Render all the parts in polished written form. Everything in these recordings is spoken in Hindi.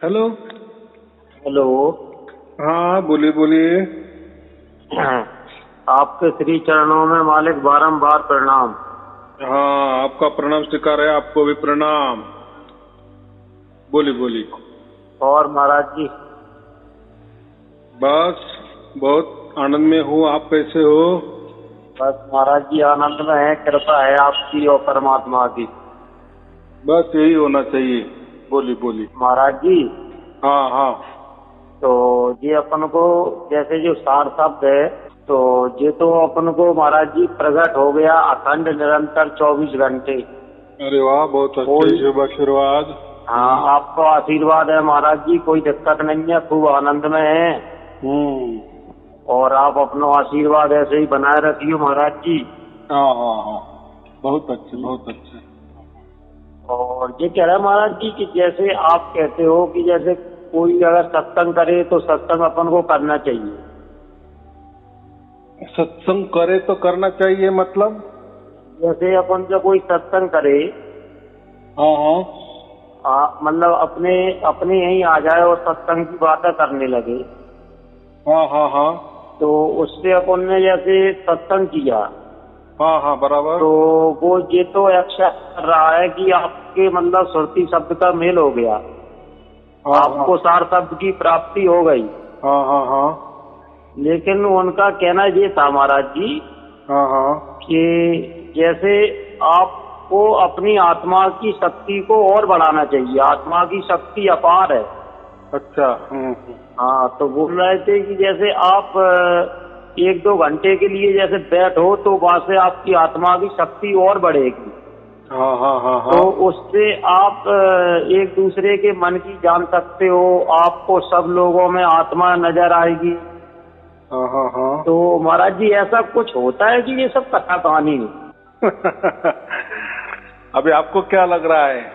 हेलो। हेलो। हाँ, बोलिए बोलिए। आपके श्री चरणों में मालिक बारंबार प्रणाम। हाँ, आपका प्रणाम स्वीकार है, आपको भी प्रणाम। बोलिए बोलिए। और महाराज जी? बस बहुत आनंद में हूँ, आप कैसे हो? बस महाराज जी आनंद में है, कृपा है आपकी और परमात्मा की। बस यही होना चाहिए। बोलिए बोलिए। महाराज जी, हाँ हाँ। तो ये अपन को जैसे जो सार शब्द है, तो ये तो अपन को महाराज जी प्रकट हो गया अखंड निरंतर 24 घंटे। अरे वाह, बहुत अच्छे, कोई शुभ आशीर्वाद। हाँ, आपका आशीर्वाद है महाराज जी, कोई दिक्कत नहीं है, खूब आनंद में है। हम्म। और आप अपना आशीर्वाद ऐसे ही बनाए रखियो महाराज जी। हाँ हाँ हाँ, बहुत अच्छे बहुत अच्छे। और ये कह रहा है महाराज जी कि जैसे आप कहते हो कि जैसे कोई अगर सत्संग करे तो सत्संग अपन को करना चाहिए। सत्संग करे तो करना चाहिए मतलब? जैसे अपन जब कोई सत्संग करे, हाँ हाँ मतलब अपने अपने यहीं आ जाए और सत्संग की बातें करने लगे, हाँ हाँ हाँ तो उससे अपन ने जैसे सत्संग किया, हाँ हाँ, बराबर। तो वो ये तो एक्सेप्ट कर रहा है कि आपके मतलब सुरती शब्द का मेल हो गया, हाँ आपको सार शब्द की प्राप्ति हो गई। हाँ हाँ हाँ लेकिन उनका कहना ये था महाराज जी हाँ हाँ। कि जैसे आपको अपनी आत्मा की शक्ति को और बढ़ाना चाहिए, आत्मा की शक्ति अपार है। अच्छा। हाँ, तो बोल रहे थे कि जैसे आप 1-2 घंटे के लिए जैसे बैठो तो वहां से आपकी आत्मा की शक्ति और बढ़ेगी। हाँ हाँ हाँ तो हाँ उससे आप एक दूसरे के मन की जान सकते हो, आपको सब लोगों में आत्मा नजर आएगी। हाँ हाँ हाँ। तो महाराज जी ऐसा कुछ होता है कि ये सब कथा कहानी है? अभी आपको क्या लग रहा है?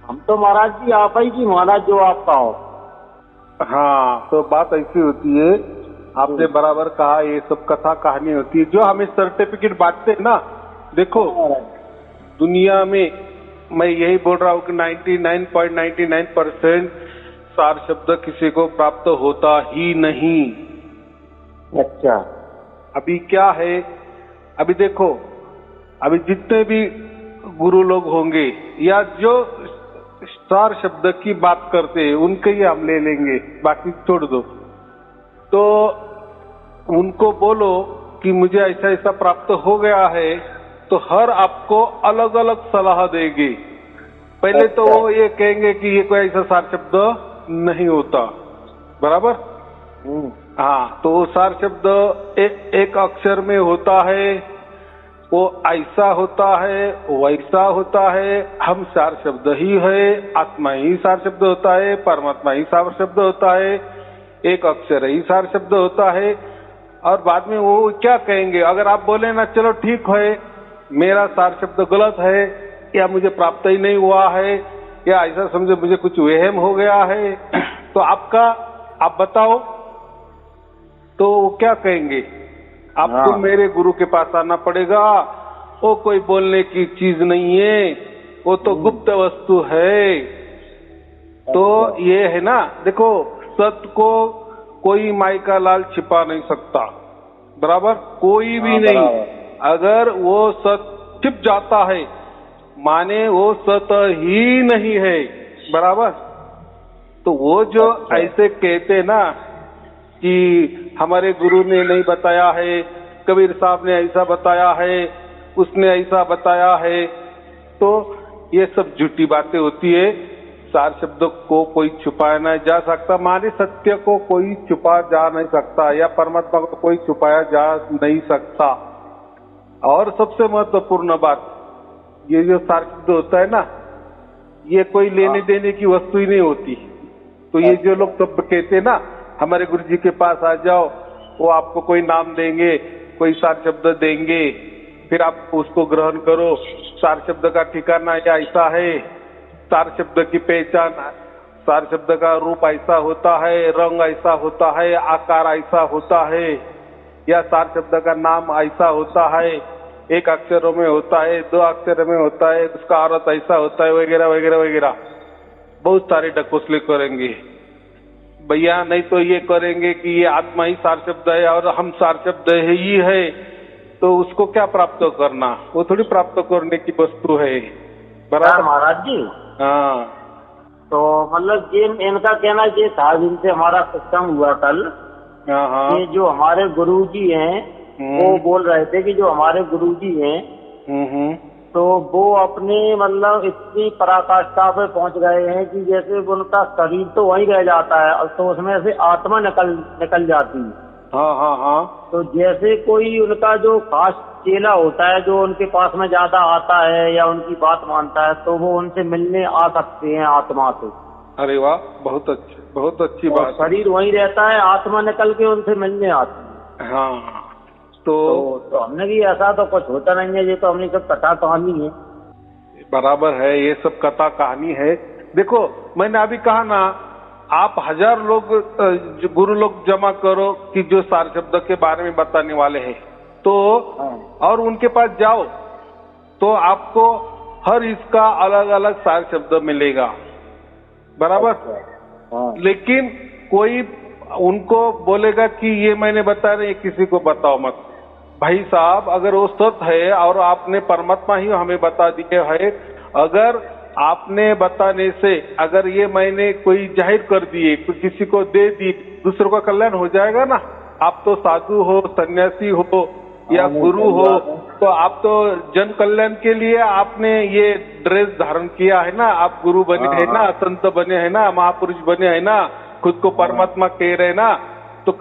हम तो महाराज जी आप ही की महाराज जो आप कहो। हाँ, तो बात ऐसी होती है, आपने बराबर कहा, ये सब कथा कहानी होती है। जो हमें सर्टिफिकेट बांटते हैं ना, देखो दुनिया में मैं यही बोल रहा हूँ कि 99.99% सार शब्द किसी को प्राप्त होता ही नहीं। अच्छा। अभी क्या है, अभी देखो, अभी जितने भी गुरु लोग होंगे या जो सार शब्द की बात करते हैं उनके ही हम ले लेंगे, बाकी छोड़ दो। तो उनको बोलो कि मुझे ऐसा ऐसा प्राप्त हो गया है, तो हर आपको अलग अलग सलाह देंगे। पहले तो वो ये कहेंगे कि ये कोई ऐसा सार शब्द नहीं होता, बराबर। हाँ, तो वो सार शब्द एक अक्षर में होता है, वो ऐसा होता है वैसा होता है, हम सार शब्द ही है, आत्मा ही सार शब्द होता है, परमात्मा ही सार शब्द होता है, एक अक्षर ही सार शब्द होता है। और बाद में वो क्या कहेंगे, अगर आप बोले ना चलो ठीक है मेरा सार शब्द गलत है, या मुझे प्राप्त ही नहीं हुआ है, या ऐसा समझो मुझे कुछ वहम हो गया है, तो आप बताओ, तो वो क्या कहेंगे? आपको मेरे गुरु के पास आना पड़ेगा, वो कोई बोलने की चीज नहीं है, वो तो गुप्त वस्तु है। तो ये है ना, देखो सत्य को कोई माई का लाल छिपा नहीं सकता, बराबर, कोई भी नहीं। अगर वो सत्य छिप जाता है माने वो सत्य ही नहीं है, बराबर। तो वो जो ऐसे कहते ना कि हमारे गुरु ने नहीं बताया है, कबीर साहब ने ऐसा बताया है, उसने ऐसा बताया है, तो ये सब झूठी बातें होती है। सार शब्द को कोई छुपाया नहीं जा सकता, माने सत्य को कोई छुपा जा नहीं सकता, या परमात्मा को कोई छुपाया जा नहीं सकता। और सबसे महत्वपूर्ण बात, ये जो सार शब्द होता है ना, ये कोई लेने देने की वस्तु ही नहीं होती। तो ये जो लोग सब कहते हैं ना हमारे गुरु जी के पास आ जाओ, वो आपको कोई नाम देंगे, कोई सार शब्द देंगे, फिर आप उसको ग्रहण करो, सार शब्द का ठिकाना या ऐसा है, सार शब्द की पहचान, सार शब्द का रूप ऐसा होता है, रंग ऐसा होता है, आकार ऐसा होता है, या सार शब्द का नाम ऐसा होता है, एक अक्षरों में होता है, 2 अक्षर में होता है, उसका अर्थ ऐसा होता है, वगैरह वगैरह वगैरह। बहुत सारे ढकोसले करेंगे भैया, नहीं तो ये करेंगे कि ये आत्मा ही सार शब्द है और हम सार शब्द ही है, तो उसको क्या प्राप्त करना, वो थोड़ी प्राप्त करने की वस्तु है। बराबर महाराज जी। हाँ, तो मतलब ये इनका कहना ये था, जिनसे हमारा सत्संग हुआ कल, हाँ हाँ, ये जो हमारे गुरुजी हैं वो बोल रहे थे कि जो हमारे गुरुजी हैं तो वो अपने मतलब इतनी पराकाष्ठा पे पहुंच गए हैं कि जैसे उनका शरीर तो वहीं रह जाता है और तो उसमें से आत्मा निकल जाती है। हाँ हाँ हाँ, तो जैसे कोई उनका जो खास चेला होता है जो उनके पास में ज्यादा आता है या उनकी बात मानता है, तो वो उनसे मिलने आ सकते हैं आत्मा से। अरे वाह, बहुत अच्छी बात। शरीर वहीं रहता है, आत्मा निकल के उनसे मिलने आती है। हाँ, तो हमने भी ऐसा तो कुछ होता नहीं है, ये तो हमने सब कथा कहानी है। बराबर है, ये सब कथा कहानी है। देखो मैंने अभी कहा ना, आप 1000 लोग गुरु लोग जमा करो कि जो सार शब्द के बारे में बताने वाले हैं, तो और उनके पास जाओ तो आपको हर इसका अलग अलग सार शब्द मिलेगा। बराबर। लेकिन कोई उनको बोलेगा कि ये मैंने बताया नहीं, किसी को बताओ मत। भाई साहब, अगर वो सत्य है और आपने परमात्मा ही हमें बता दिए है, अगर आपने बताने से अगर ये मैंने कोई जाहिर कर दिए, किसी को दे दी, दूसरों का कल्याण हो जाएगा ना। आप तो साधु हो, सन्यासी हो या गुरु हो, तो आप तो जन कल्याण के लिए आपने ये ड्रेस धारण किया है ना, आप गुरु बने हैं ना, संत बने हैं ना, महापुरुष बने हैं ना, खुद को परमात्मा कह रहे ना। तो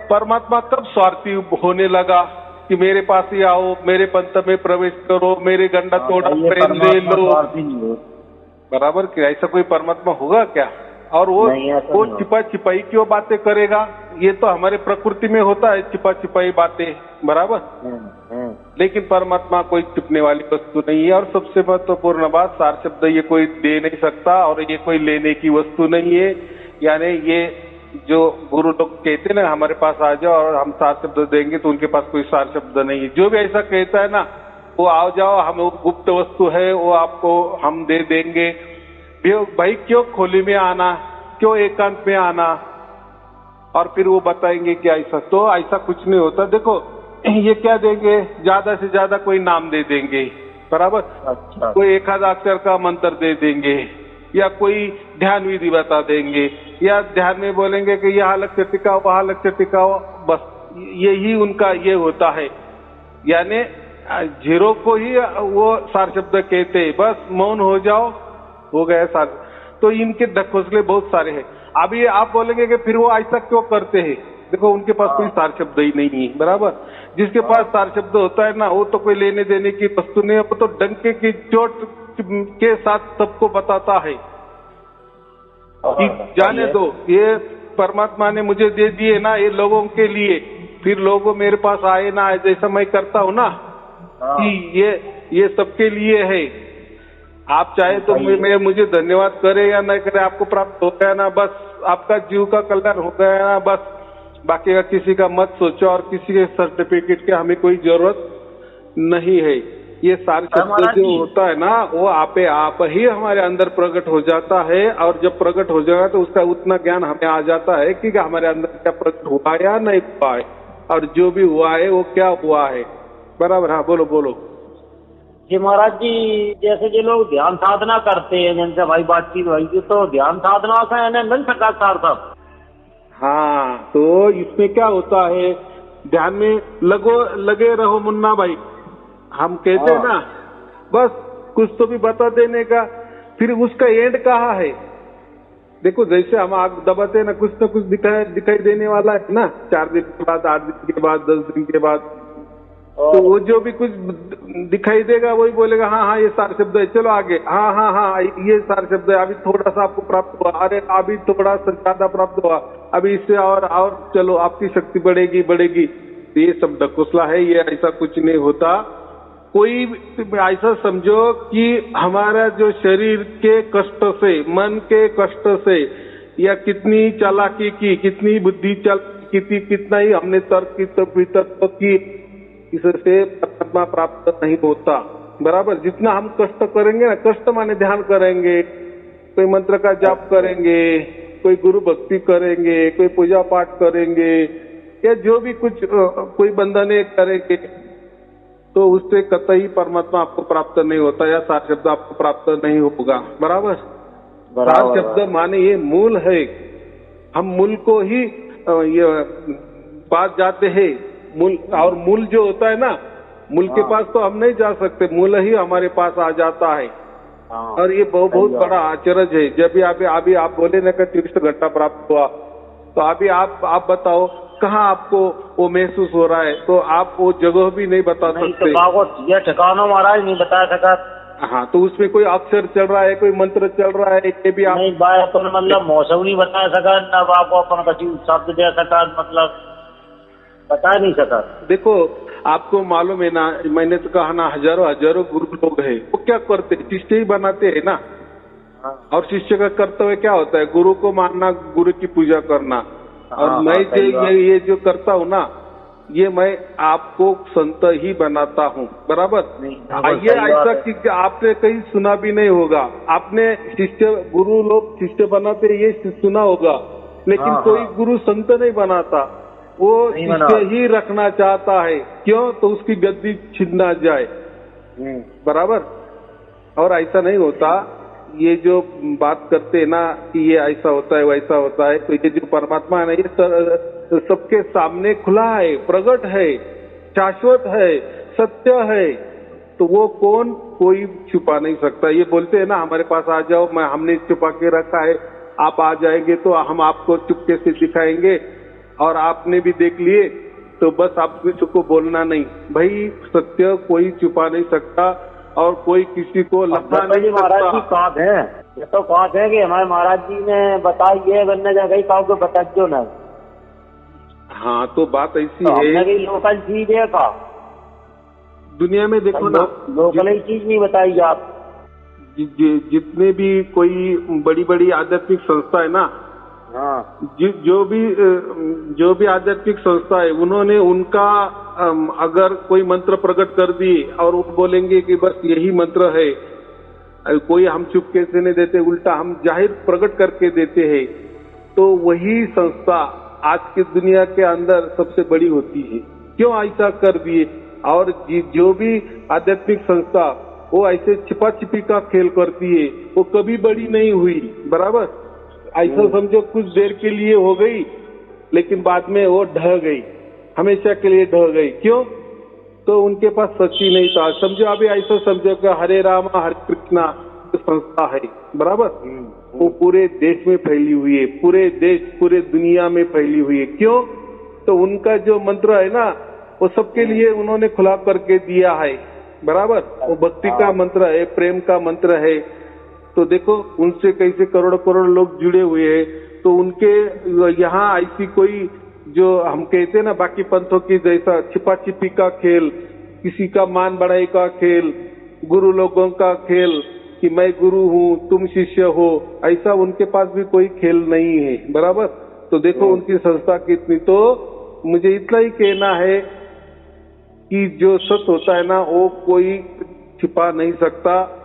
परमात्मा कब स्वार्थी होने लगा कि मेरे पास ही आओ, मेरे पंथ में प्रवेश करो, मेरे गंडा तोड़ा प्रेम ले लो। बराबर, क्या ऐसा कोई परमात्मा होगा क्या? और वो छिपा छिपाई क्यों बातें करेगा? ये तो हमारे प्रकृति में होता है छिपा छिपाई बातें। बराबर। लेकिन परमात्मा कोई छिपने वाली वस्तु नहीं है। और सबसे महत्वपूर्ण बात, सार शब्द ये कोई दे नहीं सकता और ये कोई लेने की वस्तु नहीं है। यानी ये जो गुरु लोग कहते हैं ना, हमारे पास आ जाओ और हम सार शब्द देंगे, तो उनके पास कोई सार शब्द नहीं है। जो भी ऐसा कहता है ना, वो आओ जाओ, हम गुप्त वस्तु है, वो आपको हम दे देंगे। भाई क्यों खोली में आना, क्यों एकांत में आना? और फिर वो बताएंगे कि ऐसा कुछ नहीं होता। देखो ये क्या देंगे, ज्यादा से ज्यादा कोई नाम दे देंगे। बराबर। अच्छा। कोई 1000 अक्षर का मंत्र दे देंगे या कोई ध्यान विधि बता देंगे या ध्यान में बोलेंगे कि यहाँ लक्ष्य टिकाओ, वहां लक्ष्य टिकाओ, बस यही उनका ये होता है। यानी जीरो को ही वो सार शब्द कहते हैं, बस मौन हो जाओ, हो गया सार। तो इनके ढकोसले बहुत सारे हैं। अभी आप बोलेंगे कि फिर वो ऐसा क्यों करते हैं? देखो उनके पास कोई सार शब्द ही नहीं है। बराबर। जिसके पास सार शब्द होता है ना, वो तो कोई लेने देने की वस्तु नहीं है, वो तो डंके की चोट के साथ सबको बताता है कि जाने दो, ये परमात्मा ने मुझे दे दिए ना, ये लोगों के लिए, फिर लोगों मेरे पास आए ना आए, जैसा मैं करता हूँ ना कि ये सबके लिए है। आप चाहे तो मुझे धन्यवाद करे या नहीं करे, आपको प्राप्त हो गया ना, बस आपका जीव का कल्याण हो गया ना, बस बाकी का किसी का मत सोचो और किसी के सर्टिफिकेट की हमें कोई जरूरत नहीं है। ये सारे शब्द जो होता है ना, वो आप ही हमारे अंदर प्रकट हो जाता है। और जब प्रकट हो जाएगा तो उसका उतना ज्ञान हमें आ जाता है कि हमारे अंदर क्या प्रकट हुआ या नहीं हुआ है, और जो भी हुआ है वो क्या हुआ है। बराबर। हाँ, बोलो। जी महाराज जी, जैसे जो लोग ध्यान साधना करते हैं, जिनसे भाई बातचीत हुई, तो ध्यान साधना का है मिल सका सार्थक। हाँ, तो इसमें क्या होता है, ध्यान में लगे रहो मुन्ना भाई, हम कहते हैं ना, बस कुछ तो भी बता देने का। फिर उसका एंड कहाँ है? देखो जैसे हम आग दबाते हैं ना, कुछ तो कुछ दिखाई देने वाला है ना, 4 दिन के बाद, 8 दिन के बाद, 10 दिन के बाद, तो वो जो भी कुछ दिखाई देगा वही बोलेगा हाँ ये सार शब्द है, चलो आगे। हाँ ये सार शब्द है, अभी थोड़ा सा आपको प्राप्त हुआ, अरे अभी थोड़ा सा ज्यादा प्राप्त हुआ, अभी इससे और चलो आपकी शक्ति बढ़ेगी। तो ये सब ढकोसला है, ये ऐसा कुछ नहीं होता। कोई ऐसा समझो कि हमारा जो शरीर के कष्ट से, मन के कष्ट से, या कितनी चालाकी की, कितनी बुद्धि की, कितना ही हमने तर्क वितर्क की, इससे परमात्मा प्राप्त नहीं होता। बराबर। जितना हम कष्ट करेंगे ना, कष्ट माने ध्यान करेंगे, कोई मंत्र का जाप करेंगे, कोई गुरु भक्ति करेंगे, कोई पूजा पाठ करेंगे, या जो भी कुछ कोई बंधने करेंगे, तो उससे कतई परमात्मा आपको प्राप्त नहीं होता, या सार शब्द आपको प्राप्त नहीं होगा। बराबर। सार शब्द माने ये मूल है, हम मूल को ही ये पास जाते हैं। मूल, और मूल जो होता है ना, मूल के पास तो हम नहीं जा सकते, मूल ही हमारे पास आ जाता है। और ये बहुत बड़ा आश्चर्य है। जब भी अभी आप बोले ना कि 30 घंटा प्राप्त हुआ, तो अभी आप बताओ कहाँ आपको वो महसूस हो रहा है, तो आप वो जगह भी नहीं बता सकते। ये ठिकाना महाराज नहीं बता सका। हाँ, तो उसमें कोई अक्षर चल रहा है, कोई मंत्र चल रहा है, ये भी आप नहीं बात तो मतलब मौसम नहीं बता सका, न आपको अपन कभी शब्द दे सका, मतलब बता नहीं सका। देखो, आपको मालूम है ना, मैंने तो कहा ना, हजारों गुरु लोग हैं, वो क्या करते, शिष्य ही बनाते हैं ना। और शिष्य का कर्तव्य क्या होता है? गुरु को मानना, गुरु की पूजा करना। और मैं ये जो करता हूँ ना, ये मैं आपको संत ही बनाता हूँ। बराबर। ये ऐसा कि आपने कहीं सुना भी नहीं होगा, आपने शिष्य, गुरु लोग शिष्य बनाते ये सुना होगा, लेकिन कोई गुरु संत नहीं बनाता, वो शिष्य ही रखना चाहता है। क्यों? तो उसकी गद्दी छिन ना जाए। बराबर। और ऐसा नहीं होता। ये जो बात करते हैं ना कि ये ऐसा होता है, वैसा होता है, तो ये जो परमात्मा है ना, ये सबके सामने खुला है, प्रकट है, शाश्वत है, सत्य है। तो वो कोई छुपा नहीं सकता। ये बोलते हैं ना, हमारे पास आ जाओ, हमने छुपा के रखा है, आप आ जाएंगे तो हम आपको चुपके से दिखाएंगे, और आपने भी देख लिए, तो बस आप किसी को बोलना नहीं। भाई, सत्य कोई छुपा नहीं सकता, और कोई किसी को लखा नहीं सकता। महाराज जी बात है, ये तो बात है कि हमारे महाराज जी ने बताई है, बनने जा गई काउ को बता दो ना। हाँ, तो बात ऐसी तो है, लोकल चीज है का दुनिया में देखो ना, लोकल ही चीज नहीं बताई आप। जितने भी कोई बड़ी बड़ी आध्यात्मिक संस्था है ना, जो भी आध्यात्मिक संस्था है, उन्होंने उनका अगर कोई मंत्र प्रकट कर दी और वो बोलेंगे कि बस यही मंत्र है, कोई हम चुपके से नहीं देते, उल्टा हम जाहिर प्रकट करके देते हैं, तो वही संस्था आज की दुनिया के अंदर सबसे बड़ी होती है। क्यों ऐसा कर दिए? और जो भी आध्यात्मिक संस्था वो ऐसे छिपा छिपी का खेल करती है, वो कभी बड़ी नहीं हुई। बराबर। ऐसा समझो कुछ देर के लिए हो गई, लेकिन बाद में वो ढह गई, हमेशा के लिए ढह गई। क्यों? तो उनके पास सच्ची नहीं था। समझो अभी ऐसा समझो कि हरे राम हरे कृष्णा संस्था है। बराबर। वो पूरे देश में फैली हुई है, पूरे दुनिया में फैली हुई है। क्यों? तो उनका जो मंत्र है ना, वो सबके लिए उन्होंने खुला करके दिया है। बराबर। वो भक्ति का मंत्र है, प्रेम का मंत्र है। तो देखो, उनसे कैसे करोड़ लोग जुड़े हुए हैं। तो उनके यहाँ ऐसी कोई, जो हम कहते हैं ना बाकी पंथों की जैसा छिपा छिपी का खेल, किसी का मान बढ़ाई का खेल, गुरु लोगों का खेल कि मैं गुरु हूँ तुम शिष्य हो, ऐसा उनके पास भी कोई खेल नहीं है। बराबर। तो देखो उनकी संस्था कितनी। तो मुझे इतना ही कहना है कि जो सत्य होता है ना, वो कोई छिपा नहीं सकता।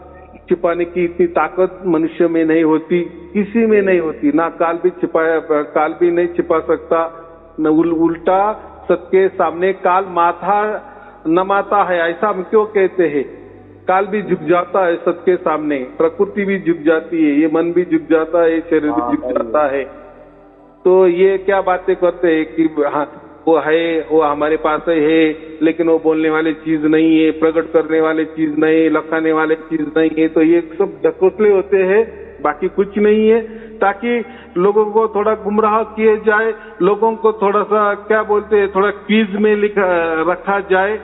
छिपाने की इतनी ताकत मनुष्य में नहीं होती, किसी में नहीं होती। ना काल भी नहीं छिपा सकता, न उल्टा सबके सामने काल माथा नमाता है। ऐसा हम क्यों कहते हैं? काल भी झुक जाता है सबके सामने, प्रकृति भी झुक जाती है, ये मन भी झुक जाता है, शरीर भी झुक जाता है। तो ये क्या बातें करते हैं कि हाँ वो है, वो हमारे पास है, लेकिन वो बोलने वाली चीज नहीं है, प्रकट करने वाली चीज नहीं, लखाने वाली चीज नहीं है। तो ये सब ढकोसले होते हैं, बाकी कुछ नहीं है। ताकि लोगों को थोड़ा गुमराह किए जाए, लोगों को थोड़ा सा क्या बोलते हैं, थोड़ा क्विज में रखा जाए।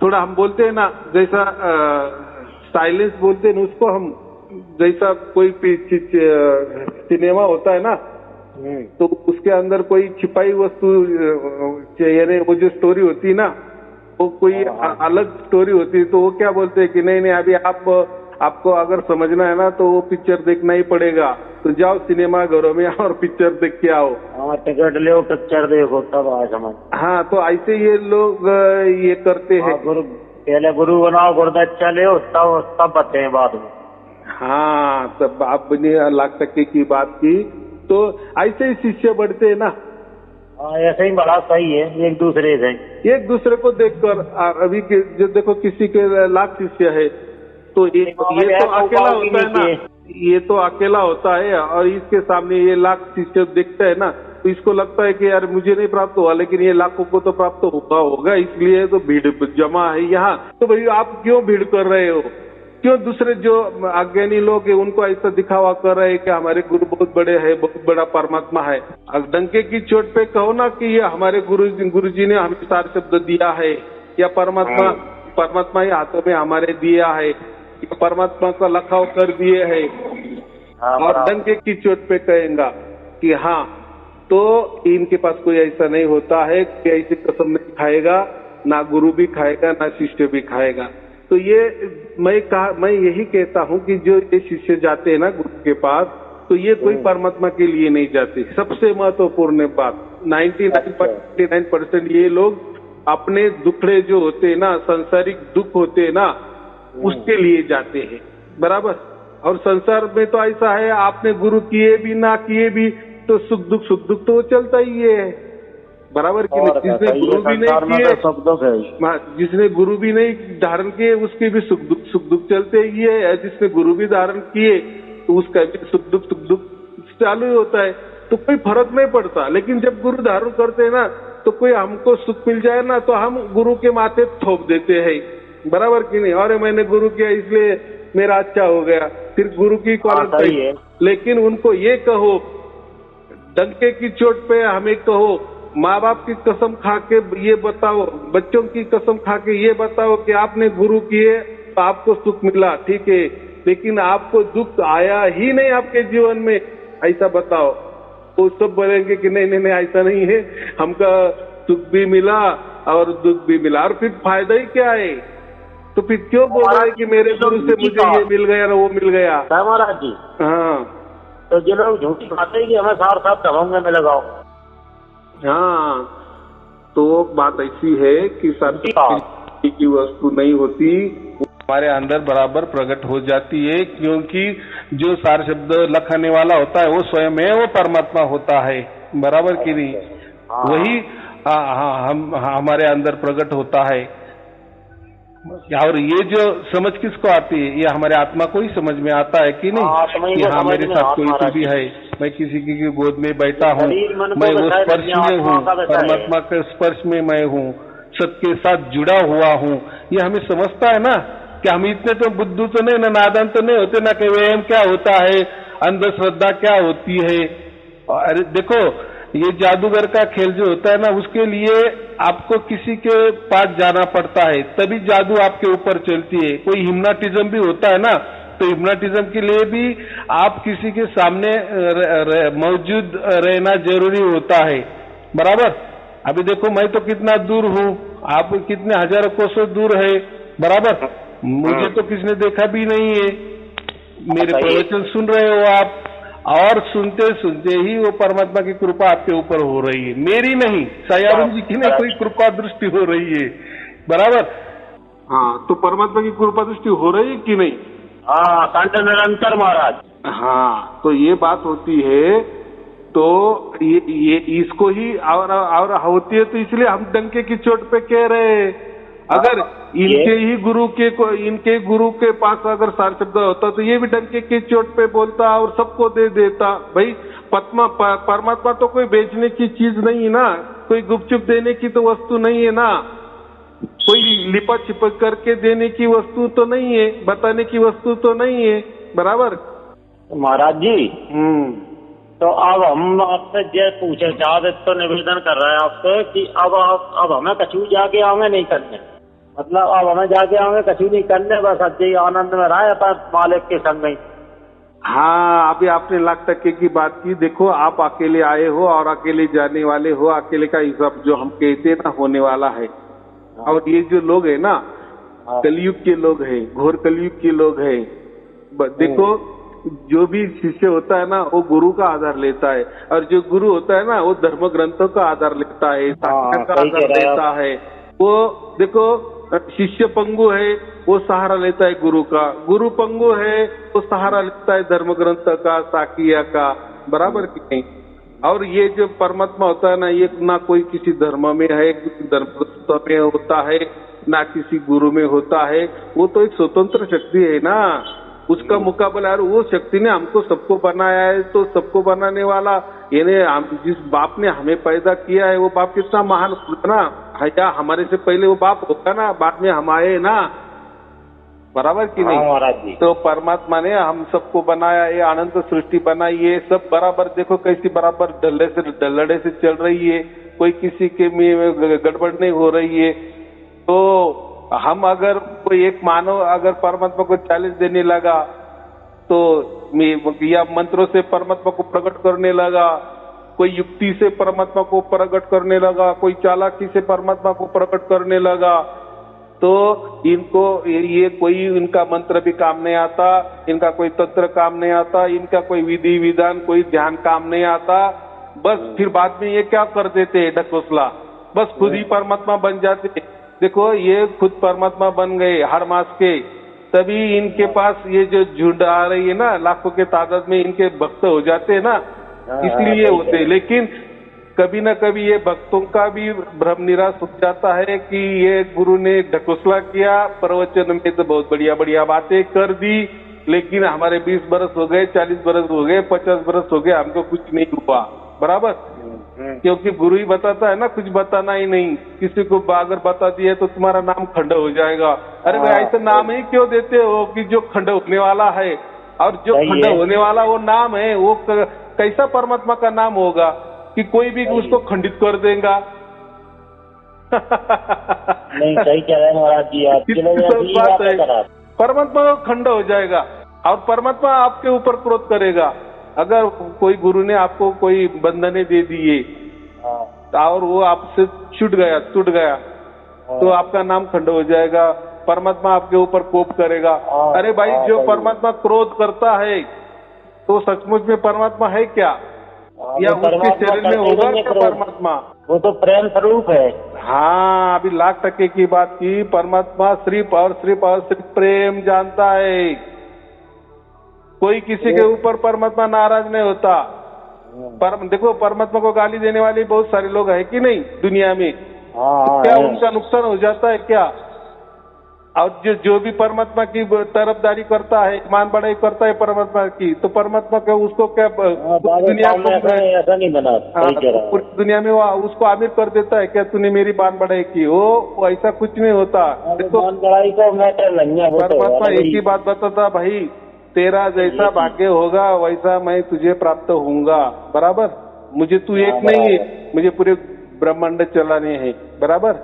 थोड़ा हम बोलते हैं ना, जैसा साइलेंस बोलते हैं उसको हम, जैसा कोई सिनेमा होता है ना, तो उसके अंदर कोई छिपाई वस्तु, वो जो स्टोरी होती है ना, वो कोई अलग स्टोरी होती है। तो वो क्या बोलते हैं कि नहीं अभी आपको अगर समझना है ना, तो वो पिक्चर देखना ही पड़ेगा। तो जाओ सिनेमा घरों में और पिक्चर देख के आओ। टिकट ले, पिक्चर देखो, तब आ समझ। हाँ, तो ऐसे ये लोग ये करते हैं। पहले गुरु बनाओ, गुरुदक्षा ले, तब बताए बाद में। हाँ, तब आपने लाख टक्के की बात की। तो ऐसे ही शिष्य बढ़ते हैं ना। ऐसे ही बड़ा सही है, एक दूसरे से, एक दूसरे को देखकर। अभी जो देखो किसी के लाख शिष्य है तो ये तो अकेला होता है ना, ये तो अकेला होता है और इसके सामने ये लाख शिष्य देखता है ना, तो इसको लगता है कि यार मुझे नहीं प्राप्त हुआ लेकिन ये लाखों को तो प्राप्त होगा, इसलिए तो भीड़ जमा है यहाँ। तो भाई आप क्यों भीड़ कर रहे हो? क्यों दूसरे जो अज्ञानी लोग हैं उनको ऐसा दिखावा कर रहे हैं कि हमारे गुरु बहुत बड़े हैं, बहुत बड़ा परमात्मा है? डंके की चोट पे कहो ना कि ये हमारे गुरु जी ने हमें सार शब्द दिया है, या परमात्मा ही हाथों में हमारे दिया है, या परमात्मा का लखाव कर दिए है, और डंके की चोट पे कहेगा कि हाँ, तो इनके पास कोई ऐसा नहीं होता है कि ऐसी कसम नहीं खाएगा, ना गुरु भी खाएगा ना शिष्य भी खाएगा। तो ये मैं यही कहता हूँ कि जो ये शिष्य जाते हैं ना गुरु के पास, तो ये कोई परमात्मा के लिए नहीं जाते। सबसे महत्वपूर्ण बात, 99% ये लोग अपने दुखड़े जो होते हैं ना, सांसारिक दुख होते हैं ना, उसके लिए जाते हैं, बराबर। और संसार में तो ऐसा है, आपने गुरु किए भी ना किए भी तो सुख दुख तो चलता ही है, बराबर कि नहीं? जिसने गुरु भी नहीं किए, जिसने गुरु भी नहीं धारण किए उसके भी सुख दुख चलते ही है, जिसने गुरु भी धारण किए तो उसका भी सुख दुख चालू ही होता है। तो कोई फर्क नहीं पड़ता। लेकिन जब गुरु धारण करते हैं ना, तो कोई हमको सुख मिल जाए ना तो हम गुरु के माथे थोप देते हैं, बराबर कि नहीं? अरे मैंने गुरु किया इसलिए मेरा अच्छा हो गया, फिर गुरु की कॉलर है। लेकिन उनको ये कहो, डंके की चोट पे हमें कहो, माँ बाप की कसम खा के ये बताओ, बच्चों की कसम खा के ये बताओ कि आपने गुरु किए तो आपको सुख मिला, ठीक है, लेकिन आपको दुख आया ही नहीं आपके जीवन में, ऐसा बताओ। तो सब बोलेंगे कि नहीं ऐसा नहीं है, हमका सुख भी मिला और दुख भी मिला, और फिर फायदा ही क्या है? तो फिर क्यों बोल रहे हैं कि मेरे गुरु से मुझे ये मिल गया ना वो मिल गया? महाराज जी, हाँ, तो जो लोग झूठी बातें हैं कि हमें साथ दवाओं में लगाओ। हाँ, तो बात ऐसी है कि सारी की वस्तु नहीं होती, हमारे अंदर बराबर प्रकट हो जाती है, क्योंकि जो सार शब्द लखाने वाला होता है वो स्वयं है, वो परमात्मा होता है, बराबर कि नहीं? वही हमारे अंदर प्रकट होता है। और ये जो समझ किसको आती है? ये हमारे आत्मा को ही समझ में आता है कि नहीं, कि हाँ मेरे साथ कोई तो भी है, मैं किसी की गोद में बैठा हूँ, मैं वो स्पर्श में हूँ, परमात्मा के स्पर्श में मैं हूँ, सबके साथ जुड़ा हुआ हूँ। ये हमें समझता है ना कि हम इतने तो बुद्धू तो नहीं, ना नादान तो नहीं होते ना कि वहम क्या होता है, अंधश्रद्धा क्या होती है। अरे देखो, ये जादूगर का खेल जो होता है ना, उसके लिए आपको किसी के पास जाना पड़ता है, तभी जादू आपके ऊपर चलती है। कोई हिप्नोटिज्म भी होता है ना, तो हिप्नोटिज्म के लिए भी आप किसी के सामने मौजूद रहना जरूरी होता है, बराबर। अभी देखो, मैं तो कितना दूर हूँ, आप कितने हजारों कोसों दूर है, बराबर। मुझे तो किसी ने देखा भी नहीं है, मेरे प्रवचन सुन रहे हो आप, और सुनते सुनते ही वो परमात्मा की कृपा आपके ऊपर हो रही है, मेरी नहीं, सायाराम जी की नहीं, कोई कृपा दृष्टि हो रही है, बराबर। हाँ, तो परमात्मा की कृपा दृष्टि हो रही है कि नहीं? हाँ, कंठ निरंतर महाराज। हाँ, तो ये बात होती है। तो ये इसको ही और होती है, तो इसलिए हम डंके की चोट पे कह रहे हैं। अगर इनके गुरु के पास अगर सार शब्द होता तो ये भी डंके की चोट पे बोलता और सबको दे देता। भाई परमात्मा तो कोई बेचने की चीज नहीं है ना, कोई गुपचुप देने की तो वस्तु नहीं है ना, कोई लिपा छिपक करके देने की वस्तु तो नहीं है, बताने की वस्तु तो नहीं है, बराबर। महाराज जी, तो अब हम आपसे ये पूछे चाहते, तो निवेदन कर रहे हैं आपसे कि अब हमें कछु जाके आगे नहीं करने, मतलब अब हमें जाके आगे कछु नहीं करने, बस अच्छे आनंद में रहे अपन मालिक के संग में। हाँ, अभी आपने लाख टक्के की बात की। देखो, आप अकेले आए हो और अकेले जाने वाले हो, अकेले का हिसाब जो हम कहते हैं ना होने वाला है। और ये जो लोग है ना, कलयुग के लोग हैं, घोर कलयुग के लोग हैं। देखो, जो भी शिष्य होता है ना वो गुरु का आधार लेता है, और जो गुरु होता है ना वो धर्म ग्रंथों का आधार लेता है, शास्त्र का आधार लेता है। वो देखो, शिष्य पंगु है वो सहारा लेता है गुरु का, गुरु पंगु है वो सहारा लेता है धर्म ग्रंथ का, साकिया का, बराबर कि नहीं। और ये जो परमात्मा होता है ना, ये ना कोई किसी धर्म में है, किसी धर्म ग्रंथ में होता है, ना किसी गुरु में होता है, वो तो एक स्वतंत्र शक्ति है ना। उसका मुकाबला, यार वो शक्ति ने हमको सबको बनाया है, तो सबको बनाने वाला जिस बाप ने हमें पैदा किया है वो बाप कितना महान होगा ना, या हमारे से पहले वो बाप होगा ना, बाद में हम आए ना, बराबर कि नहीं। महाराज जी, तो परमात्मा ने हम सबको बनाया, ये अनंत सृष्टि बनाई है, सब बराबर देखो कैसी बराबर डल्लड़े से चल रही है, कोई किसी के में गड़बड़ नहीं हो रही है। तो हम अगर कोई एक मानव अगर परमात्मा को चैलेंज देने लगा, तो या मंत्रों से परमात्मा को प्रकट करने लगा, कोई युक्ति से परमात्मा को प्रकट करने लगा, कोई चालाकी से परमात्मा को प्रकट करने लगा, तो इनको ये कोई इनका मंत्र भी काम नहीं आता, इनका कोई तंत्र काम नहीं आता, इनका कोई विधि विधान कोई ध्यान काम नहीं आता। बस फिर बाद में ये क्या कर देते हैं, ढकोसला, बस खुद ही परमात्मा बन जाते। देखो ये खुद परमात्मा बन गए हर मास के, तभी इनके पास ये जो झुंड आ रही है ना, लाखों के तादाद में इनके भक्त हो जाते हैं ना, इसलिए होते। लेकिन कभी ना कभी ये भक्तों का भी भ्रम निराश हो जाता है कि ये गुरु ने ढकोसला किया, प्रवचन में तो बहुत बढ़िया बढ़िया बातें कर दी, लेकिन हमारे 20 बरस हो गए, 40 बरस हो गए, 50 बरस हो गए, हमको कुछ नहीं हुआ, बराबर। क्योंकि गुरु ही बताता है ना, कुछ बताना ही नहीं। किसी को अगर बता दिया तो तुम्हारा नाम खंड हो जाएगा। अरे भाई ऐसा नाम ही क्यों देते हो कि जो खंड होने वाला है, और जो खंड होने वाला वो नाम है, वो कैसा परमात्मा का नाम होगा कि कोई भी उसको खंडित कर देगा। नहीं, सही कह रहे हैं महाराज जी आप। बात है, परमात्मा खंड हो जाएगा और परमात्मा आपके ऊपर क्रोध करेगा। अगर कोई गुरु ने आपको कोई बंधने दे दिए और वो आपसे टूट गया तो आपका नाम खंड हो जाएगा, परमात्मा आपके ऊपर कोप करेगा। अरे भाई, जो परमात्मा क्रोध करता है तो सचमुच में परमात्मा है क्या, या उसके शरीर में होगा क्या परमात्मा? वो तो प्रेम स्वरूप है। हाँ, अभी 1,00,000% की बात की, परमात्मा सिर्फ और सिर्फ प्रेम जानता है। कोई किसी के ऊपर परमात्मा नाराज नहीं होता। देखो परमात्मा को गाली देने वाले बहुत सारे लोग हैं कि नहीं दुनिया में, क्या उनका नुकसान हो जाता है क्या? और जो भी परमात्मा की तरफदारी करता है, मान बढ़ाई करता है परमात्मा की, तो परमात्मा का उसको क्या दुनिया में ऐसा नहीं बना, पूरी दुनिया में वो उसको आमिर कर देता है क्या, तूने मेरी मान बढ़ाई की? वो ऐसा कुछ नहीं होता। देखो परमात्मा एक ही बात बताता, भाई तेरा जैसा भाग्य होगा वैसा मैं तुझे प्राप्त होऊंगा, बराबर। मुझे तू एक नहीं है, मुझे पूरे ब्रह्मांड चलाने हैं, बराबर।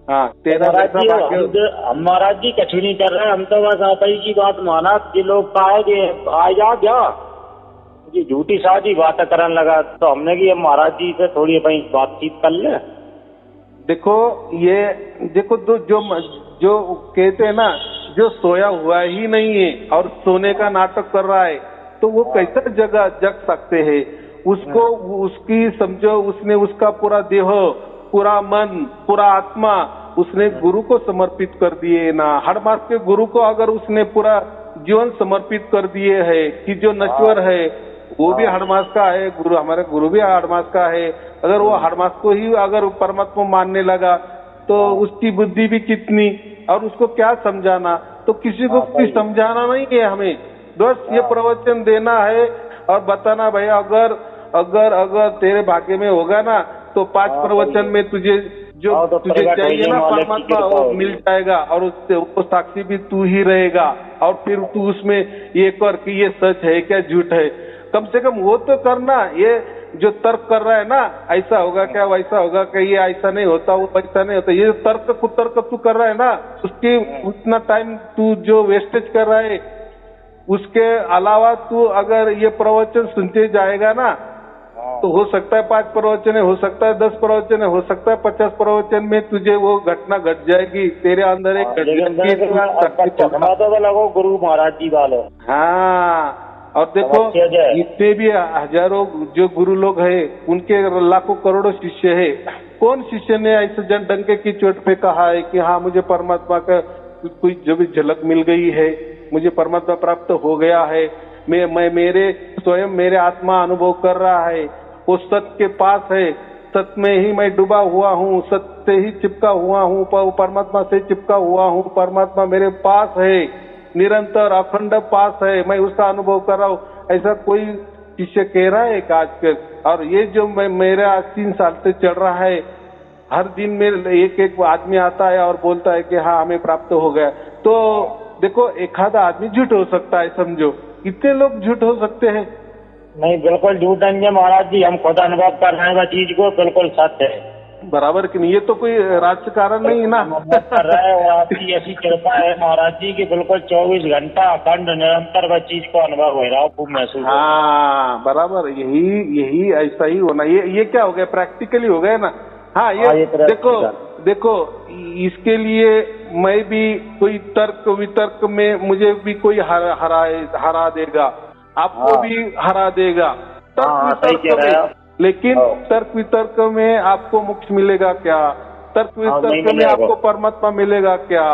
हाँ, तेरा जैसा भाग्य। हम महाराज जी कछु नहीं कर रहे, हम तो बस आता ही की बात माना। ये लोग पाए आ जा क्या जी, झूठी साजी बात करने लगा, तो हमने की महाराज जी से थोड़ी अपनी बातचीत कर ले। देखो ये देखो जो कहते हैं ना, जो सोया हुआ ही नहीं है और सोने का नाटक कर रहा है, तो वो कैसे जग सकते हैं? उसको उसकी समझो, उसने उसका पूरा देह, पूरा मन, पूरा आत्मा उसने गुरु को समर्पित कर दिए ना। हर मास के गुरु को अगर उसने पूरा जीवन समर्पित कर दिए है कि जो नश्वर है वो भी हर मास का है, गुरु हमारे गुरु भी हर मास का है। अगर वो हर मास को ही अगर परमात्मा मानने लगा तो उसकी बुद्धि भी कितनी, और उसको क्या समझाना? तो किसी को कुछ समझाना नहीं है हमें, बस ये प्रवचन देना है और बताना भाई अगर अगर अगर तेरे भाग्य में होगा ना तो 5 प्रवचन में तुझे जो तुझे चाहिए ना परमात्मा वो मिल जाएगा, और उससे वो साक्षी भी तू ही रहेगा। और फिर तू उसमें ये कर कि ये सच है क्या झूठ है, कम से कम वो तो करना। ये जो तर्क कर रहा है ना, ऐसा होगा क्या, वैसा होगा क्या, ये ऐसा नहीं होता, वो वैसा नहीं होता, ये तर्क कुतर्क तू कर रहा है ना, उसकी उतना टाइम तू जो वेस्टेज कर रहा है, उसके अलावा तू अगर ये प्रवचन सुनते जाएगा ना, तो हो सकता है 5 प्रवचन है, हो सकता है 10 प्रवचन है, हो सकता है 50 प्रवचन में तुझे वो घटना घट जाएगी, तेरे अंदर एक लगो गुरु महाराज जी वाले। हाँ, और देखो इतने भी हजारों जो गुरु लोग हैं, उनके लाखों करोड़ों शिष्य है, कौन शिष्य ने ऐसे डंके की चोट पे कहा है कि हाँ मुझे परमात्मा का कोई जो भी झलक मिल गई है, मुझे परमात्मा प्राप्त हो गया है, मैं मेरे स्वयं मेरे आत्मा अनुभव कर रहा है, वो सत्य के पास है, सत्य में ही मैं डूबा हुआ हूँ, सत्य से ही चिपका हुआ हूँ, परमात्मा से चिपका हुआ हूँ, परमात्मा मेरे पास है, निरंतर अखंड पास है, मैं उसका अनुभव कर रहा हूँ, ऐसा कोई शिष्य कह रहा है आज के? और ये जो मेरा 3 साल से चल रहा है, हर दिन मेरे एक आदमी आता है और बोलता है कि हाँ हमें प्राप्त हो गया। तो देखो एखादा आदमी झूठ हो सकता है, समझो कितने लोग झूठ हो सकते हैं? नहीं, बिल्कुल झूठ नहीं है महाराज जी, हम खुद अनुभव कर रहे हैं चीज को, बिल्कुल सत्य है। बराबर कि नहीं? ये तो कोई राजकारण नहीं है ना। कर रहा है, और आपकी ऐसी कृपा है महाराज जी की बिल्कुल 24 घंटा अखंड निरंतर वह चीज को अनुभव हो रहा हो, खूब महसूस। हाँ बराबर, यही ऐसा ही होना। ये क्या हो गया, प्रैक्टिकली हो गया ना। हाँ ये देखो इसके लिए मैं भी कोई तर्क वितर्क में मुझे भी कोई हरा देगा, आपको भी हरा देगा तर्क वितर्क में, लेकिन तर्क वितर्क में आपको मोक्ष मिलेगा क्या? तर्क वितर्क में आपको परमात्मा मिलेगा क्या?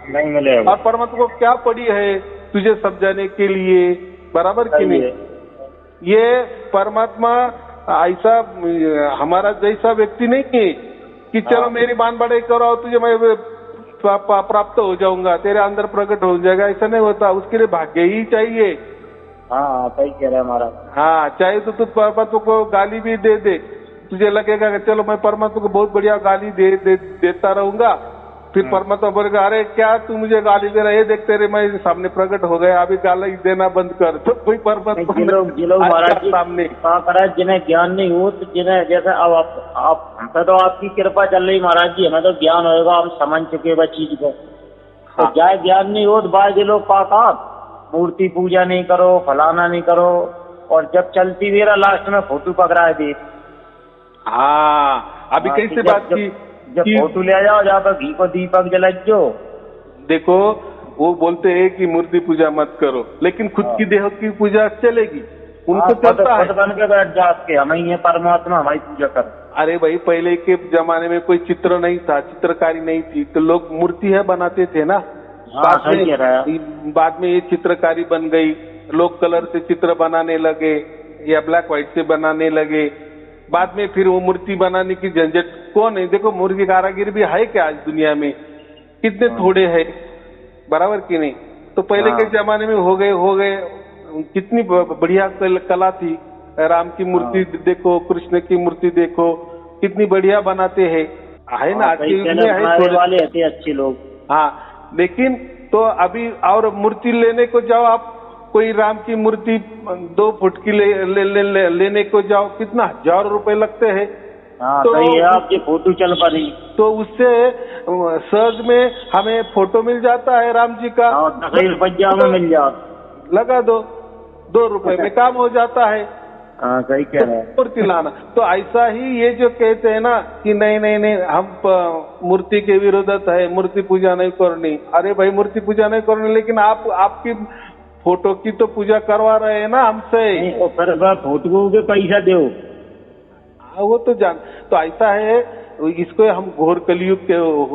नहीं मिलेगा। और परमात्मा को क्या पड़ी है तुझे समझाने के लिए, बराबर कि नहीं? ये परमात्मा ऐसा हमारा जैसा व्यक्ति नहीं है कि चलो मेरी मान बढ़ाई करो तुझे मैं प्राप्त हो जाऊंगा, तेरे अंदर प्रकट हो जाएगा, ऐसा नहीं होता। उसके लिए भाग्य ही चाहिए। हाँ सही कह रहे हैं महाराज। हाँ, चाहे तो तू परमात्मा को गाली भी दे, तुझे लगेगा कि चलो मैं परमात्मा को बहुत बढ़िया गाली देता रहूंगा, फिर परमात्मा बोलेगा अरे क्या तू मुझे गाली दे रहा है, ये देख तेरे मैं सामने प्रकट हो गया, अभी गाली देना बंद कर। तो कोई परमात्मा महाराज जी सामने जिन्हें ज्ञान नहीं हो, तो जिन्हें जैसे अब आप हमसे तो आपकी कृपा चल रही महाराज जी, हमें तो ज्ञान होगा, हम समझ चुके वह चीज को। तो जाए ज्ञान नहीं हो तो बाहर लोग पाका मूर्ति पूजा नहीं करो, फलाना नहीं करो, और जब चलती मेरा लास्ट में फोटो पकड़ा दे। हाँ अभी कैसे बात की, जब फोटो ले जाओ जहाँ पर घी को दीपक जलाइयो। देखो वो बोलते हैं कि मूर्ति पूजा मत करो, लेकिन खुद की देह की पूजा चलेगी, उनको चलता है। बन के बैठ जा के हम ही है परमात्मा, हमारी पूजा कर। अरे भाई पहले के जमाने में कोई चित्र नहीं था, चित्रकारी नहीं थी, तो लोग मूर्ति है बनाते थे ना। बाद में ये चित्रकारी बन गई, लोग कलर से चित्र बनाने लगे या ब्लैक व्हाइट से बनाने लगे। बाद में फिर वो मूर्ति बनाने की झंझट कौन है? देखो मूर्ति कारागिर भी है क्या आज दुनिया में? कितने थोड़े हैं, बराबर कि नहीं? तो पहले के जमाने में हो गए कितनी बढ़िया कला थी। राम की मूर्ति देखो, कृष्ण की मूर्ति देखो, कितनी बढ़िया बनाते हैं, है ना? आज के युग में है थोड़े वाले अच्छे लोग। हाँ, लेकिन तो अभी और मूर्ति लेने को जाओ आप, कोई राम की मूर्ति 2 फुट की लेने को जाओ, कितना 1000 रुपए लगते हैं। तो सही है, आपकी फोटो चल पड़ी तो उससे सहज में हमें फोटो मिल जाता है राम जी का, में मिल जाता, लगा दो 2 रुपए में काम हो जाता है। हाँ सही कह रहे हैं। मूर्ति लाना तो ऐसा ही ये जो कहते हैं ना कि नहीं हम मूर्ति के विरोधत है, मूर्ति पूजा नहीं करनी। अरे भाई मूर्ति पूजा नहीं करनी, लेकिन आपकी फोटो की तो पूजा करवा रहे हैं ना हमसे। फोटो के पैसा दो, वो तो जान। तो ऐसा है, इसको हम घोर कलयुग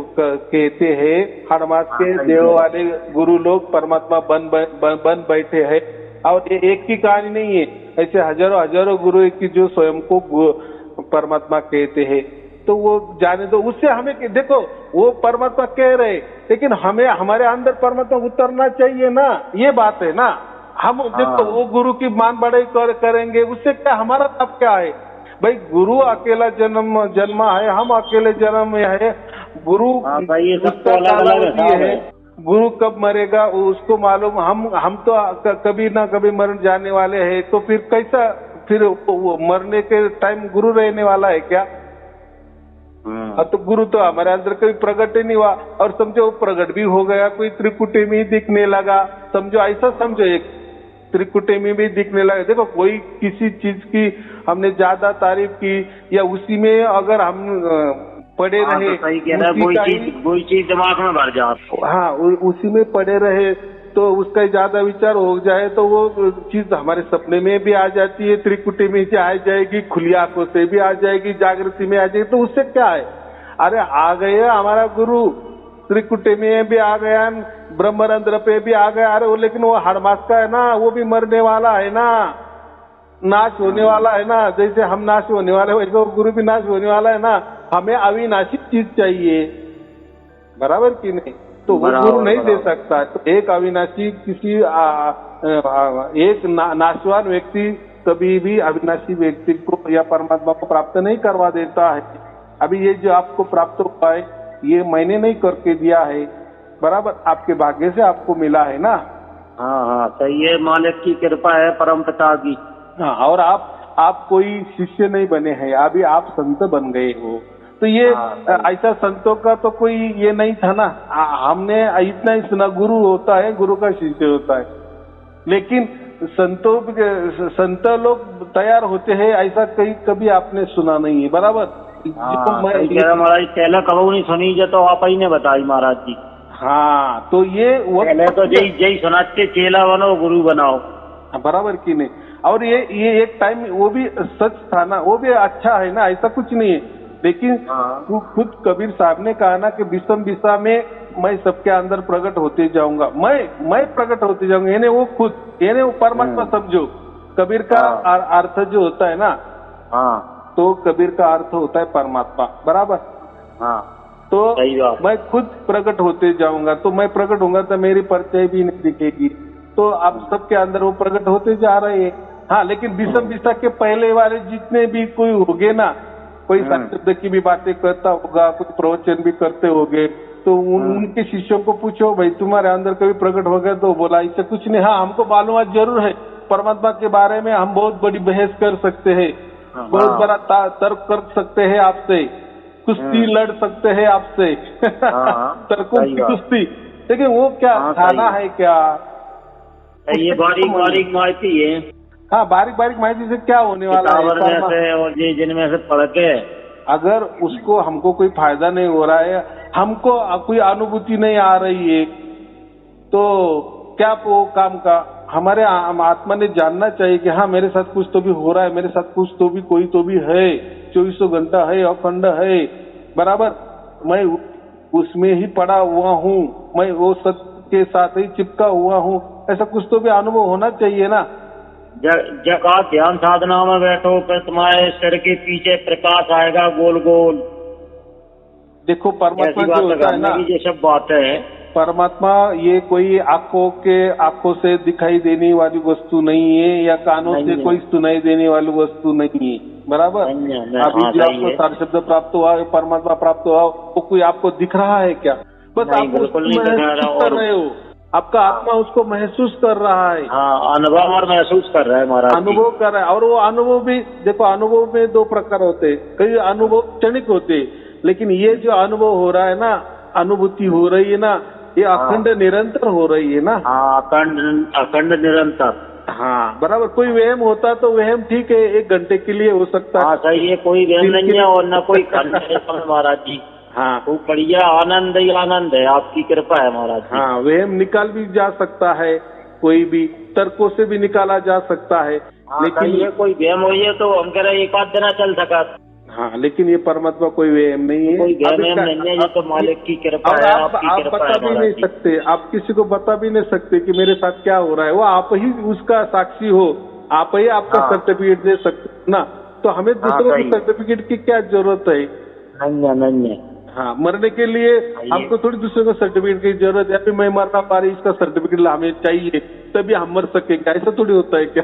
कहते हैं। हर मास के देव वाले गुरु लोग परमात्मा बन बैठे हैं, और ये एक की कहानी नहीं है, ऐसे हजारों गुरु की जो स्वयं को परमात्मा कहते हैं। तो वो जाने दो, उससे हमें देखो वो परमात्मा कह रहे, लेकिन हमें हमारे अंदर परमात्मा उतरना चाहिए ना, ये बात है ना। हम देखो वो गुरु की मान बढ़ाई करेंगे, उससे क्या हमारा तब क्या है भाई? गुरु अकेला जन्मा है, हम अकेले जन्म में है। गुरु है, गुरु कब मरेगा वो उसको मालूम। हम तो कभी ना कभी मर जाने वाले हैं, तो फिर कैसा फिर वो मरने के टाइम गुरु रहने वाला है क्या? तो गुरु तो हमारे अंदर कभी प्रकट ही नहीं हुआ, और समझो प्रकट भी हो गया, कोई त्रिकुटी में ही दिखने लगा, समझो ऐसा समझो, एक त्रिकुटी में भी दिखने लगा। देखो कोई किसी चीज की हमने ज्यादा तारीफ की या उसी में अगर हम पड़े रहे, कोई चीज दिमाग में भर जाए, हाँ उसी में पड़े रहे, तो उसका ज्यादा विचार हो जाए तो वो चीज हमारे सपने में भी आ जाती है, त्रिकुटी में से आ जाएगी, खुली आंखों से भी आ जाएगी, जागृति में आ जाएगी। तो उससे क्या है, अरे आ गए हमारा गुरु, त्रिकुटी में भी आ गया, ब्रह्मरंध्र पे भी आ गया। अरे वो लेकिन वो हड़मास का है ना, वो भी मरने वाला है ना, नाश होने वाला है ना। जैसे हम नाश होने वाले वैसे वो गुरु भी नाश होने वाला है ना। हमें अविनाशी चीज चाहिए, बराबर की नहीं? तो वो गुरु नहीं दे सकता। तो एक अविनाशी किसी एक नाशवान व्यक्ति कभी भी अविनाशी व्यक्ति को या परमात्मा को प्राप्त नहीं करवा देता है। अभी ये जो आपको प्राप्त हुआ है ये मैंने नहीं करके दिया है, बराबर आपके भाग्य से आपको मिला है ना। हाँ हाँ सही है, मालिक की कृपा है, परम पिता की। हाँ, और आप कोई शिष्य नहीं बने हैं, अभी आप संत बन गए हो। तो ये ऐसा संतों का तो कोई ये नहीं था ना। हमने इतना ही सुना, गुरु होता है, गुरु का शिष्य होता है, लेकिन संत लोग तैयार होते हैं ऐसा कभी आपने सुना नहीं है, बराबर? महाराज पहले कबू नहीं सुनी, जो तो आप ही ने बताई महाराज जी। हाँ, तो ये पहले तो जय सुनाते चेला बनो गुरु बनाओ, बराबर की नहीं। और ये एक टाइम वो भी सच था ना, वो भी अच्छा है ना, ऐसा कुछ नहीं है। लेकिन खुद कबीर साहब ने कहा ना कि विषम दिशा में मैं सबके अंदर प्रकट होते जाऊंगा, मैं प्रकट होते जाऊंगा। यानी वो खुद, यानी वो परमात्मा समझो। कबीर का अर्थ जो होता है ना, तो कबीर का अर्थ होता है परमात्मा, बराबर? तो मैं खुद प्रकट होते जाऊंगा, तो मैं प्रकट होऊंगा तो मेरी परिचय भी नहीं दिखेगी। तो आप सबके अंदर वो प्रकट होते जा रहे हैं। हाँ, लेकिन विषम दिशा के पहले वाले जितने भी कोई होगे ना, कोई शब्द की भी बातें करता होगा, कुछ प्रवचन भी करते होंगे, तो उनके शिष्यों को पूछो भाई तुम्हारे अंदर कभी प्रकट हो गया? तो बोला इससे कुछ नहीं। हाँ, हमको मालूम जरूर है, परमात्मा के बारे में हम बहुत बड़ी बहस कर सकते हैं, बहुत बड़ा तर्क कर सकते हैं आपसे, कुश्ती लड़ सकते हैं आपसे, तर्कों की कुश्ती। लेकिन वो क्या खाना है क्या? ये बारीक बारीक माहिती है। हाँ, बारीक बारीक माहिती से क्या होने वाला है? और जिनमें से पढ़ के अगर उसको हमको कोई फायदा नहीं हो रहा है, हमको कोई अनुभूति नहीं आ रही है, तो क्या वो काम का? हमारे आत्मा ने जानना चाहिए कि हाँ मेरे साथ कुछ तो भी हो रहा है, मेरे साथ कुछ तो भी, कोई तो भी है, 24 घंटा है, अखंड है, बराबर? मैं उसमें ही पड़ा हुआ हूँ, मैं वो सत्य के साथ ही चिपका हुआ हूँ, ऐसा कुछ तो भी अनुभव होना चाहिए ना। जका ध्यान साधना में बैठो फिर तुम्हारे सिर के पीछे प्रकाश आएगा गोल गोल। देखो परमात्मा जो होता है ना, ये सब बातें है। परमात्मा ये कोई आंखों से दिखाई देने वाली वस्तु नहीं है, या कानों से कोई सुनाई देने वाली वस्तु नहीं है, बराबर? अभी जो आपको सार शब्द प्राप्त हुआ, परमात्मा प्राप्त हुआ, वो कोई आपको दिख रहा है क्या? बस आप महसूस कर रहे हो, आपका आत्मा उसको महसूस कर रहा है। हाँ, अनुभव और महसूस कर रहा है महाराज, अनुभव कर रहा है। और वो अनुभव भी देखो, अनुभव में दो प्रकार होते हैं, कई अनुभव क्षणिक होते हैं, लेकिन ये जो अनुभव हो रहा है ना, अनुभूति हो रही है ना, ये अखंड निरंतर हो रही है ना। अखंड निरंतर। हाँ, बराबर। कोई वहम होता तो वहम ठीक है, 1 घंटे के लिए हो सकता है। हाँ सही है, कोई वहम नहीं है और न कोई खंड है महाराज जी। हाँ, वो बढ़िया आनंद ही आनंद है, आपकी कृपा है महाराज जी। हाँ, वहम निकाल भी जा सकता है, कोई भी तर्कों से भी निकाला जा सकता है। लेकिन ये कोई वहम हुई है तो हम कह रहे 1 आध दिन चल सका। हाँ, लेकिन ये परमात्मा कोई वहम नहीं है, कोई वहम नहीं है, ये तो मालिक की कृपा है, आपकी कृपा है। आप बता भी नहीं सकते, आप किसी को बता भी नहीं सकते कि मेरे साथ क्या हो रहा है। वो आप ही उसका साक्षी हो, आप ही आपका सर्टिफिकेट दे सकते ना। तो हमें दूसरों की सर्टिफिकेट की क्या जरूरत है? नहीं है। हाँ, मरने के लिए हमको थोड़ी दूसरे को सर्टिफिकेट की जरूरत है। अभी मैं मरना पा रही, इसका सर्टिफिकेट हमें चाहिए तभी हम मर सकेंगे, ऐसा थोड़ी होता है क्या?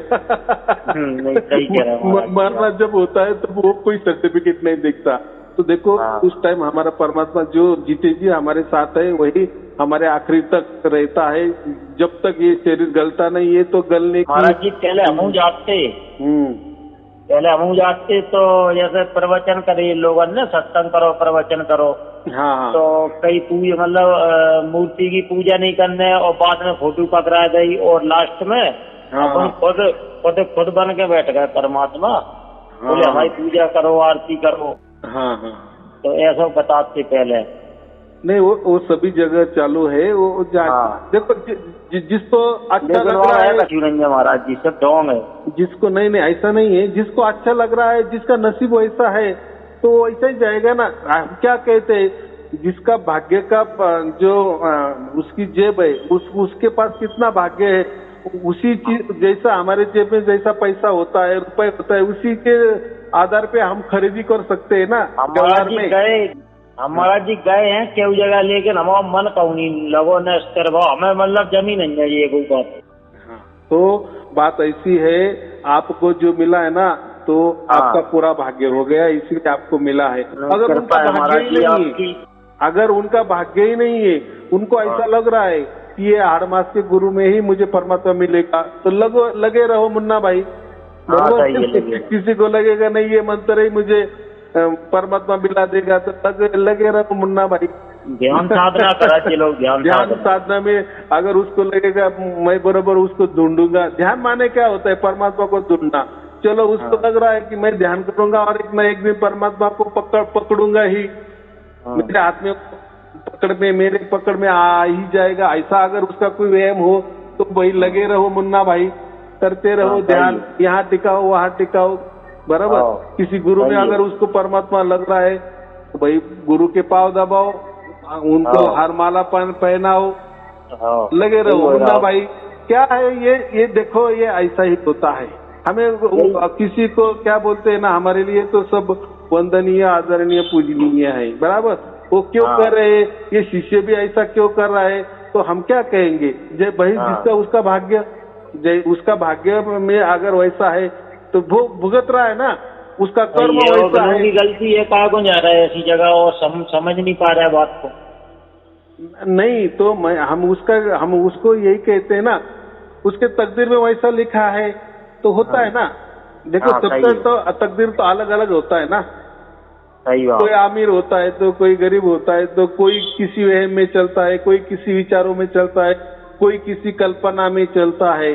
मरना जब होता है तब वो कोई सर्टिफिकेट नहीं देखता। तो देखो उस टाइम हमारा परमात्मा जो जीते जी हमारे साथ है, वही हमारे आखिरी तक रहता है। जब तक ये शरीर गलता नहीं है तो गलने की महाराज जी पहले हम जाते तो जैसे प्रवचन करे लोगों ने, सत्संग करो, प्रवचन करो। हाँ, तो कई पूजा मतलब मूर्ति की पूजा नहीं करने और बाद में फोटो पकड़ा गई और लास्ट में अपन खुद बन के बैठ गए परमात्मा। बोले हमारी पूजा करो, आरती करो। हाँ, तो ऐसा बताते पहले। नहीं वो सभी जगह चालू है वो देखो जिसको अच्छा लग रहा है कचूरंजा महाराज जी सब डोंग है, जिसको नहीं ऐसा नहीं है, जिसको अच्छा लग रहा है, जिसका नसीब वैसा है तो वैसा ही जाएगा ना। हम क्या कहते हैं, जिसका भाग्य का जो उसकी जेब है उसके पास कितना भाग्य है, उसी चीज जैसा हमारे जेब में जैसा पैसा होता है, रुपए होता है, उसी के आधार पे हम खरीदी कर सकते हैं ना। हमारा जी गए हैं केव जगह, लेकिन हमारा मन कौनी लगो न स्तर भाव हमें मतलब जमीन नहीं है ये कोई बात। तो बात ऐसी है, आपको जो मिला है ना तो आपका पूरा भाग्य हो गया, इसीलिए आपको मिला है। अगर उनका भाग्य ही नहीं है, अगर उनका भाग्य ही नहीं है, उनको ऐसा लग रहा है कि ये 8 मास के गुरु में ही मुझे परमात्मा मिलेगा, तो लगे रहो मुन्ना भाई। किसी को लगेगा नहीं ये मंत्र ही मुझे परमात्मा मिला देगा, तो लगे रहो मुन्ना भाई। ध्यान साधना करा लोग, ध्यान साधना में अगर उसको लगेगा मैं बराबर उसको ढूंढूंगा। ध्यान माने क्या होता है, परमात्मा को ढूंढना। चलो उसको लग रहा है कि मैं ध्यान करूंगा और एक न एक दिन परमात्मा को पकड़ूंगा ही, मेरे हाथ में मेरे पकड़ में आ ही जाएगा। ऐसा अगर उसका कोई वहम हो तो भाई लगे रहो मुन्ना भाई, करते रहो ध्यान, यहाँ टिकाओ वहाँ टिकाओ, बराबर। किसी गुरु में अगर उसको परमात्मा लग रहा है तो भाई गुरु के पाँव दबाओ, उनको हार माला पहनाओ, लगे रहो मुन्ना भाई। क्या है ये देखो, ये ऐसा ही होता है। हमें किसी को क्या बोलते हैं ना, हमारे लिए तो सब वंदनीय आदरणीय पूजनीय है, बराबर। वो क्यों कर रहे हैं, ये शिष्य भी ऐसा क्यों कर रहा है, तो हम क्या कहेंगे, जय भाई जिसका उसका भाग्य, उसका भाग्य में अगर वैसा है तो वो भुगत रहा है ना, उसका कर्म वैसा है। की गलती है, कहा को जा रहा है ऐसी जगह और समझ नहीं पा रहा है बात को। नहीं तो हम उसको यही कहते हैं ना, उसके तकदीर में वैसा लिखा है तो होता है ना। देखो सबका तो तकदीर तो अलग अलग होता है ना। कोई अमीर होता है तो कोई गरीब होता है, तो कोई किसी वहम में चलता है, कोई किसी विचारों में चलता है, कोई किसी कल्पना में चलता है,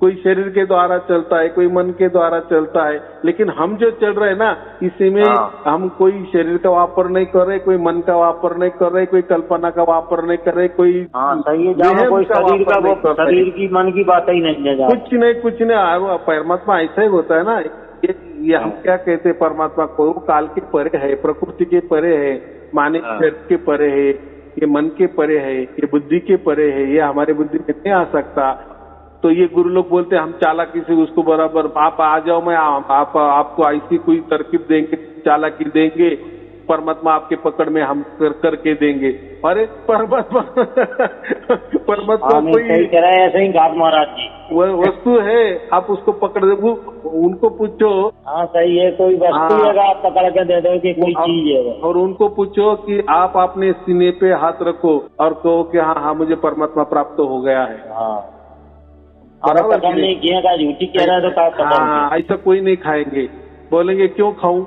कोई शरीर के द्वारा चलता है, कोई मन के द्वारा चलता है। लेकिन हम जो चल रहे हैं ना, इसी में हम कोई शरीर का वापर नहीं कर रहे, कोई मन का वापर नहीं कर रहे, कोई कल्पना का वापर नहीं कर रहे, कोई कोई शरीर की मन की बात ही नहीं है, कुछ नहीं। परमात्मा ऐसा ही होता है ना। ये हम क्या कहते हैं, परमात्मा को काल के परे है, प्रकृति के परे है, मानव शरीर के परे है, ये मन के परे है, ये बुद्धि के परे है, ये हमारे बुद्धि में नहीं आ सकता। तो ये गुरु लोग बोलते हैं हम चालाकी से उसको बराबर, आप आ जाओ, मैं आपको ऐसी कोई तरकीब देंगे, चालाकी देंगे, परमात्मा आपके पकड़ में हम करके देंगे। अरे परमात्मा कोई ऐसे ही घाट महाराज जी वस्तु है, आप उसको पकड़ दे, उनको पूछो। हाँ सही है, कोई वस्तु है आप पकड़ के दे दो कि कोई चीज है, और उनको पूछो कि आप अपने सीने पे हाथ रखो और कहो कि हाँ मुझे परमात्मा प्राप्त हो गया है। नहीं किया झूठी कह रहा है तो ऐसा कोई नहीं खाएंगे। बोलेंगे क्यों खाऊं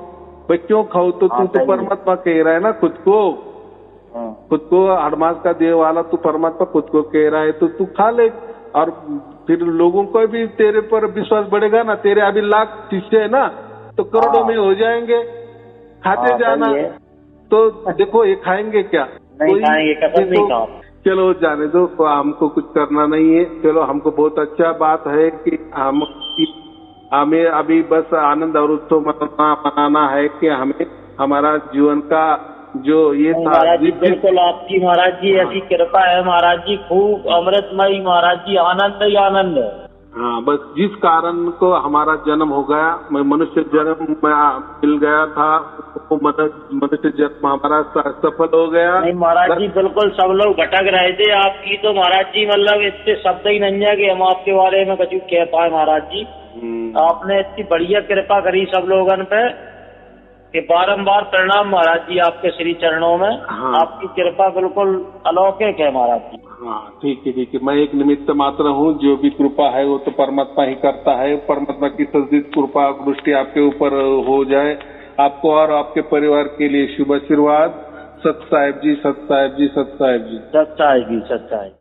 भाई, क्यों खाऊं, तो तू तो परमात्मा कह रहा है ना खुद को 8 मास का देह वाला तू परमात्मा खुद को कह रहा है, तो तू खा ले। और फिर लोगों को भी तेरे पर विश्वास बढ़ेगा ना। तेरे अभी लाख शिष्य है ना, तो करोड़ों में हो जाएंगे, खाते जाना। तो देखो ये खाएंगे क्या, नहीं खाएंगे, कसम नहीं खाओ। चलो जाने दो, हमको कुछ करना नहीं है। चलो हमको बहुत अच्छा बात है कि हमें अभी बस आनंद और उत्सव मनाना है कि हमें हमारा जीवन का जो ये महाराज जी, बिल्कुल आपकी महाराज जी ऐसी कृपा है महाराज जी, खूब अमृतमयी महाराज जी, आनंद ही आनंद है। हाँ, बस जिस कारण को हमारा जन्म हो गया, मैं मनुष्य जन्म मिल गया था, वो मनुष्य जन्म हमारा सफल हो गया। नहीं महाराज जी, बिल्कुल सब लोग भटक रहे थे, आपकी तो महाराज जी मतलब इतने शब्द ही नहीं है कि हम आपके बारे में कुछ कह पाए महाराज जी। आपने इतनी बढ़िया कृपा करी सब लोगों पे कि बारंबार प्रणाम महाराज जी आपके श्री चरणों में। आपकी कृपा बिल्कुल अलौकिक है महाराज जी। हाँ ठीक है, मैं एक निमित्त मात्र हूँ, जो भी कृपा है वो तो परमात्मा ही करता है। परमात्मा की सदित कृपा दृष्टि आपके ऊपर हो जाए, आपको और आपके परिवार के लिए शुभ आशीर्वाद। सत साहेब जी, सत साहेब जी, सत साहेब जी, सत साहेब जी, सत साहेब।